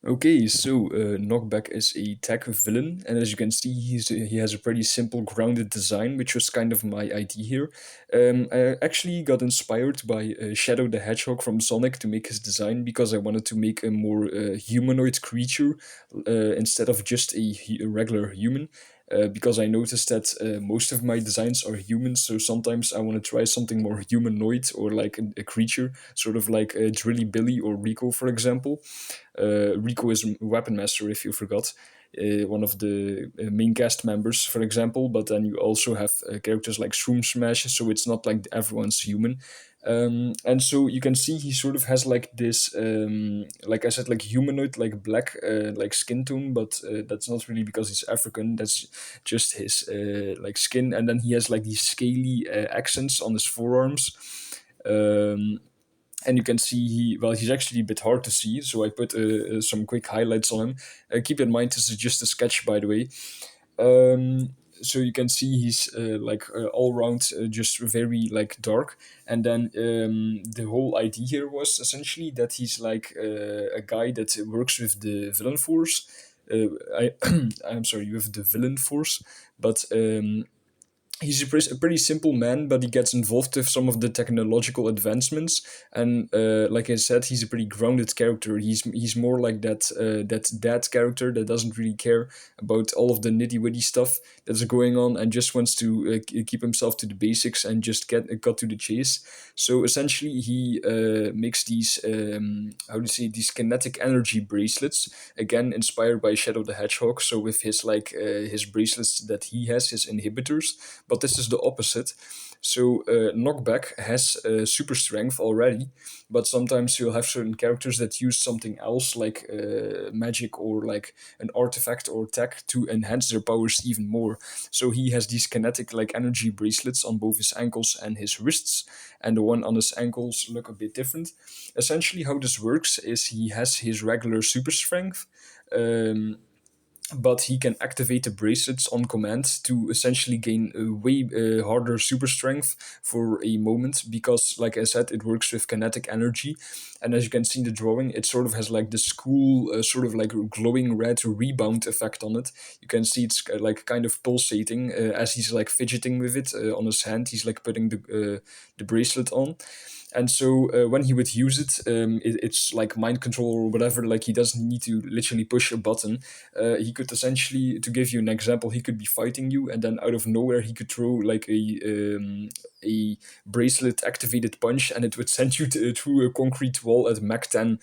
Okay, so Knockback is a tech villain, and as you can see, he has a pretty simple, grounded design, which was kind of my idea here. I actually got inspired by Shadow the Hedgehog from Sonic to make his design because I wanted to make a more humanoid creature instead of just a regular human. Because I noticed that most of my designs are humans, so sometimes I want to try something more humanoid or like a creature, sort of like Drilly Billy or Rico, for example. Rico is a weapon master, if you forgot. One of the main cast members, for example, but then you also have characters like Shroom Smash, so it's not like everyone's human. And so you can see he sort of has like this, like I said, like humanoid, like black, like skin tone, but that's not really because he's African. That's just his like skin, and then he has like these scaly accents on his forearms. Um, and you can see he's actually a bit hard to see, so I put some quick highlights on him. Keep in mind this is just a sketch, by the way. So you can see he's like all around just very like dark, and then the whole idea here was essentially that he's like a guy that works with the villain force. I I'm sorry, with the villain force, but he's a pretty simple man, but he gets involved with some of the technological advancements. And like I said, he's a pretty grounded character. He's more like that dad character that doesn't really care about all of the nitty witty stuff that's going on and just wants to keep himself to the basics and just get cut to the chase. So essentially, he makes these how do you say, these kinetic energy bracelets, again inspired by Shadow the Hedgehog. So with his like his bracelets that he has, his inhibitors, but this is the opposite. So Knockback has super strength already, but sometimes you'll have certain characters that use something else, like magic or like an artifact or tech, to enhance their powers even more. So he has these kinetic like energy bracelets on both his ankles and his wrists, and the one on his ankles look a bit different. Essentially, how this works is he has his regular super strength. Um, but he can activate the bracelets on command to essentially gain a way harder super strength for a moment, because like I said, it works with kinetic energy. And as you can see in the drawing, it sort of has like this cool sort of like glowing red rebound effect on it. You can see it's like kind of pulsating as he's like fidgeting with it on his hand. He's like putting the bracelet on. And so when he would use it, it's like mind control or whatever. Like he doesn't need to literally push a button. He could essentially, to give you an example, he could be fighting you, and then out of nowhere he could throw like a bracelet activated punch, and it would send you through a concrete wall at Mach 10.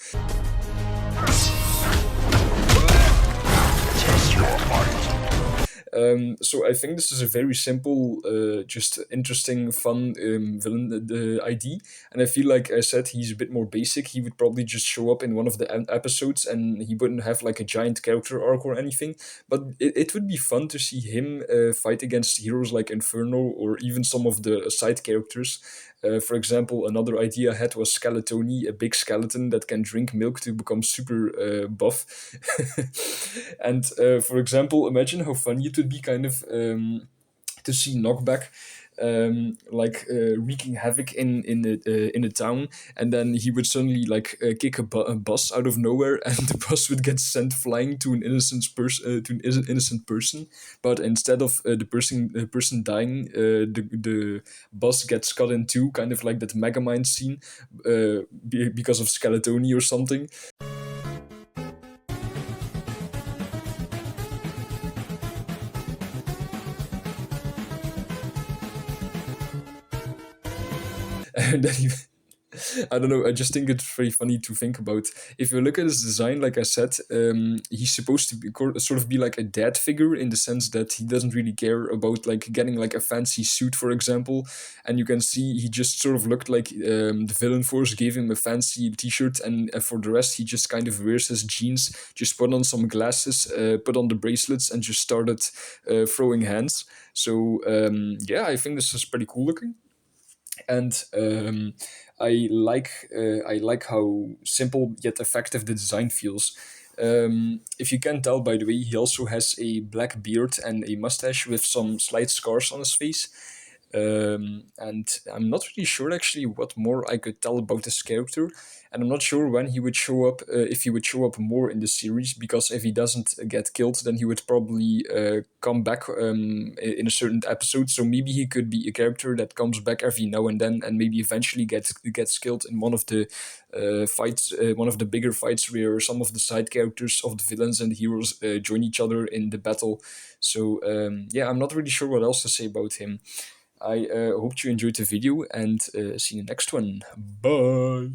So I think this is a very simple, just interesting, fun villain ID, and I feel like I said he's a bit more basic. He would probably just show up in one of the episodes, and he wouldn't have like a giant character arc or anything. But it would be fun to see him fight against heroes like Inferno or even some of the side characters. For example, another idea I had was Skeletoni, a big skeleton that can drink milk to become super buff. And for example, imagine how funny it would be kind of to see Knockback like wreaking havoc in a town, and then he would suddenly like kick a bus out of nowhere, and the bus would get sent flying to an innocent person. But instead of the person dying, the bus gets cut in two, kind of like that Megamind scene, because of Skeletoni or something. And then he, I don't know. I just think it's very funny to think about. If you look at his design, like I said, he's supposed to be sort of be like a dad figure, in the sense that he doesn't really care about like getting like a fancy suit, for example. And you can see he just sort of looked like the villain force gave him a fancy T-shirt, and for the rest, he just kind of wears his jeans, just put on some glasses, put on the bracelets, and just started throwing hands. So yeah, I think this is pretty cool looking. And I like how simple yet effective the design feels. If you can tell, by the way, he also has a black beard and a mustache with some slight scars on his face. And I'm not really sure actually what more I could tell about this character, and I'm not sure when he would show up, if he would show up more in the series, because if he doesn't get killed, then he would probably come back in a certain episode. So maybe he could be a character that comes back every now and then, and maybe eventually gets killed in one of the fights, one of the bigger fights where some of the side characters of the villains and the heroes join each other in the battle. So yeah, I'm not really sure what else to say about him. I hope you enjoyed the video, and see you next one. Bye.